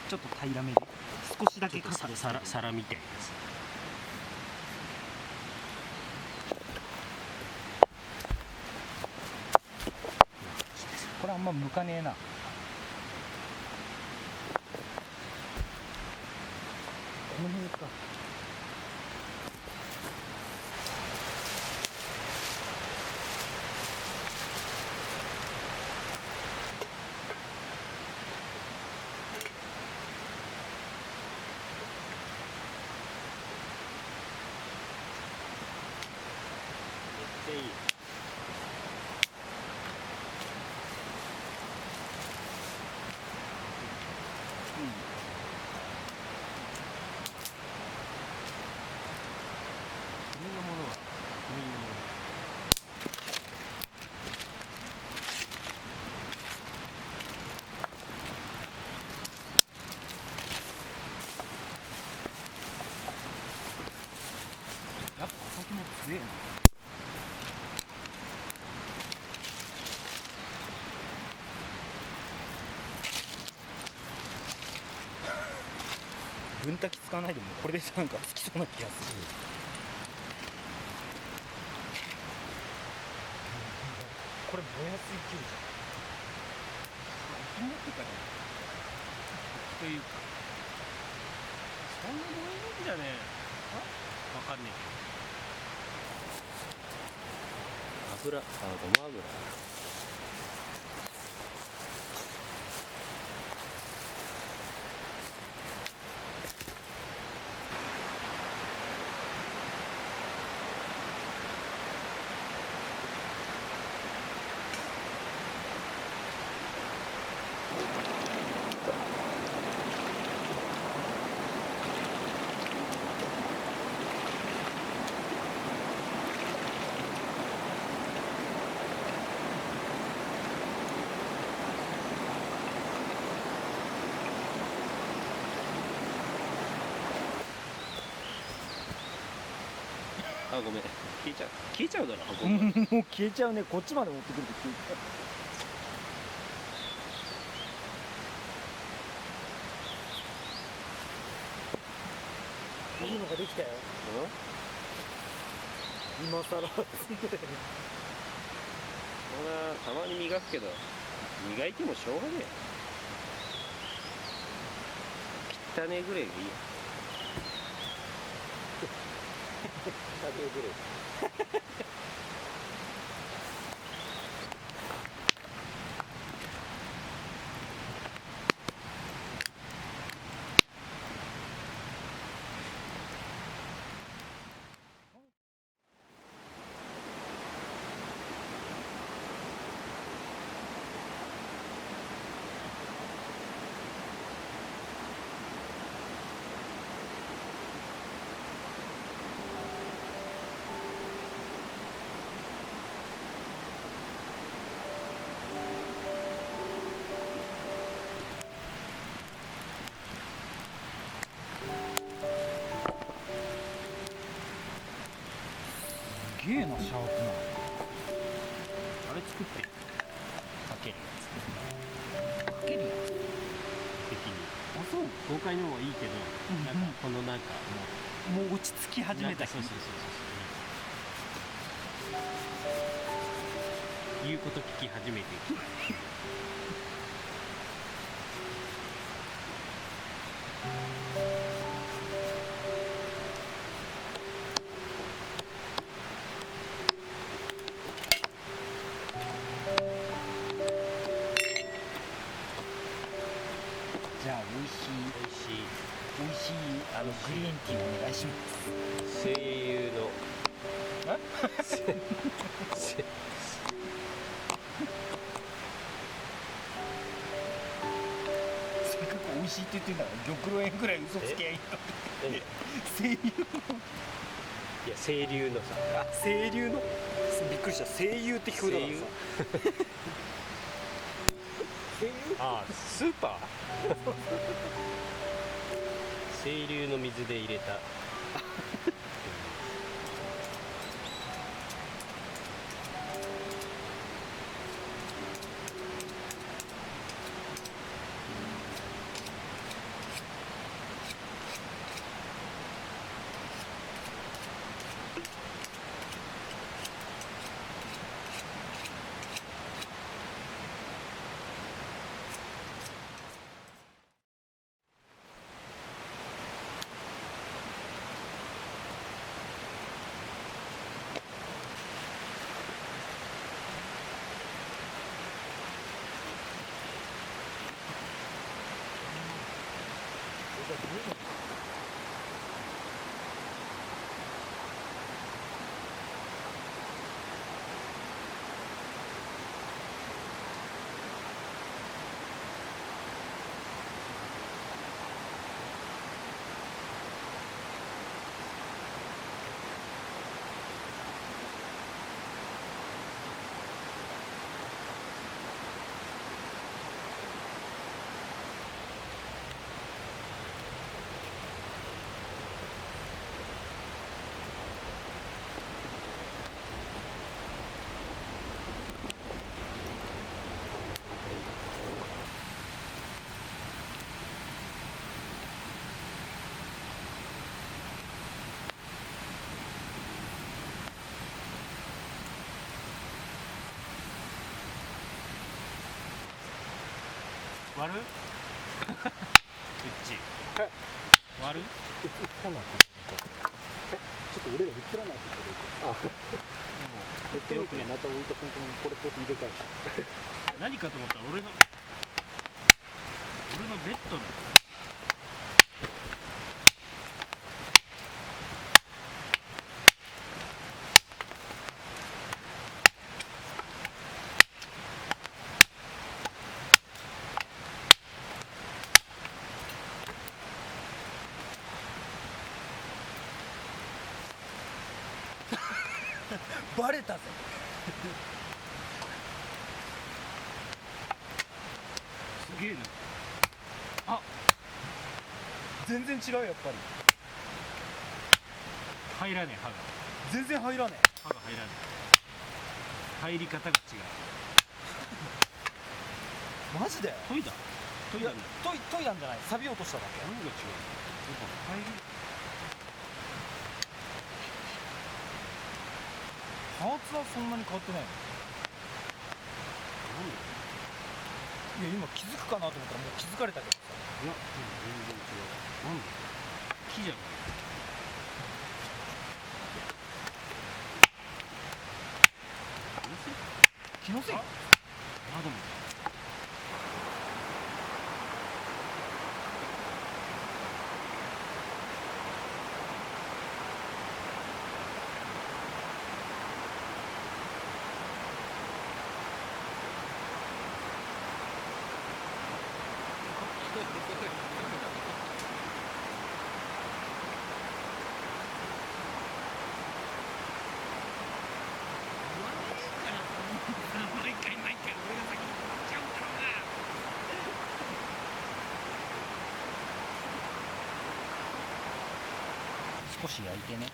ちょっと平らめで少しだけかかる皿みたいなやつ。これあんま向かねえな。この辺か。めっちゃいい。君のものは君のもの。やっぱお酒も強えな。分炊き使わないでもこれでなんか好きそうな気がする。これ燃えやすい勢いじゃん。ってかね。というか、そんな燃えるんじゃねえ。わかんねえけど。油、ごま油。あ、ごめん。消えちゃうだろ、運ぶ。もう消えちゃうね。こっちまで持ってくると消えちゃう。いいのができたよ。今更ほら、たまに磨くけど、磨いてもしょうがねえ。汚ねえぐらいがいいよ。汚ねえぐらい。すげえな、シャープな。あれ作ってる。かけるやかけるやん。つ。的に。あ、そう。豪快の方がいいけど、なんかこのなんかもう落ち着き始めたし。そう。言うこと聞き始めてる。じゃあ美味しいグリーンティーお願いします。声優のせっかく美味しいって言ってんだから玉露園ぐらい嘘つきゃいいの。声優の。いや、清流のさ。あ、声優の。びっくりした。声優って聞こえたからさ。声優。ああ、スーパー。清流の水で入れた。割る？うっち割る？そうなんですちょっと俺ら映らないけど、ペットボトルにまた置いた瞬間にこれポート入れ替えた。何かと思ったら俺のベッドのバレたぜ。すげえな。あ、全然違うやっぱり。入らねえ歯が全然入らね歯が入らねえ。入り方が違う。え。マジで？研いだ研いいやだんだ。研いだんじゃない。錆び落としただけ。何が違う？やっぱ入りパーツはそんなに変わってないの？いや今気づくかなと思ったらもう気づかれたけどさ。いや、全然違う。なんで？木じゃん。気のせい？あ、窓も。毎回俺が先に行っちゃうんだろうな。少し焼いてね。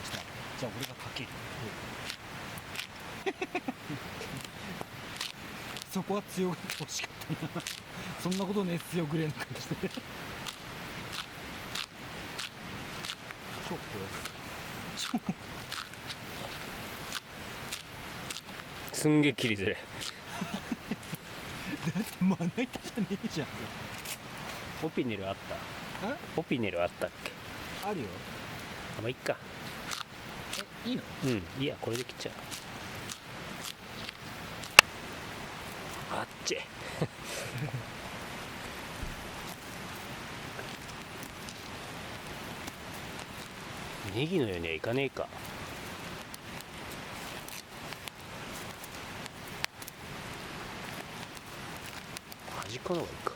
ちょっと待って、じゃあ俺がかける。そこは強がってほしかったな。そんなことね、強グレーの感じで。超これ。すんげえ切りづれ。だってまな板じゃねえじゃん。オピネルあった？オピネルあったっけ？あるよ。あ、まあいっか。え、いいの？うん、いいや、これで切っちゃう。あっち。ネギのようにはいかねえか。端っこの方がいいか。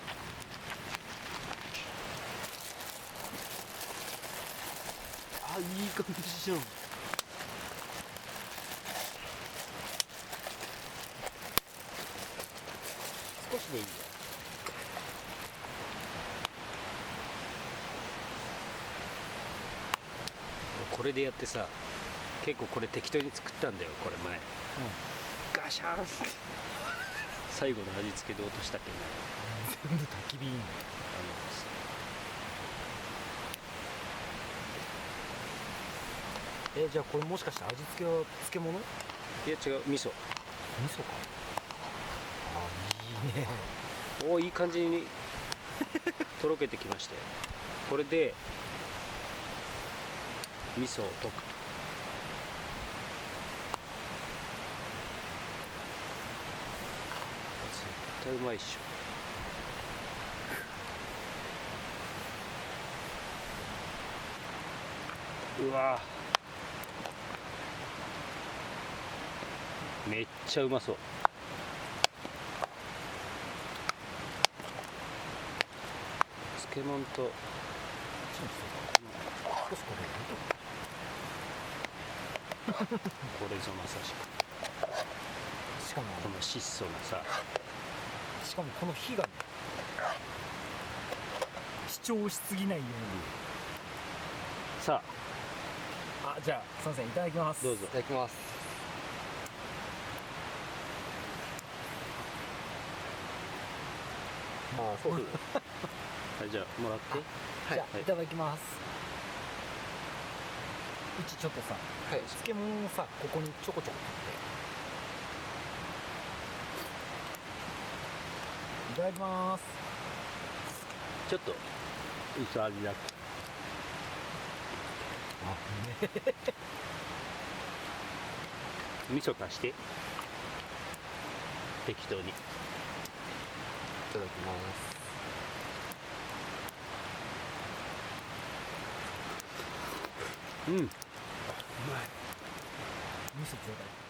あ、いい感じじゃん。少しでいいよ。これでやってさ、結構これ適当に作ったんだよ、これ前。ガシャンって最後の味付けで落としたけどね。全部焚き火いいんだよ。じゃあこれもしかして味付けは漬物？いや違う、味噌。味噌か。あ、いいね。おお、いい感じにとろけてきましたよ。これで味噌を溶く。対うまいっしょ。うわめっちゃうまそう。漬物と少しこれぞまさしくしかもこの質素なさ、しかもこの火がね主張しすぎないように。さあ、じゃあすいません、いただきます。どうぞ。いただきます。まあそうはいじゃあもらって。じゃあ、はいいただきます。うちちょっとさ、はい。漬物をさ、ここにちょこちょこ取っていただきます。ちょっと薄味だ。あ、ね味噌足して適当に。いただきます。うん、うまい。味噌ちょうだい。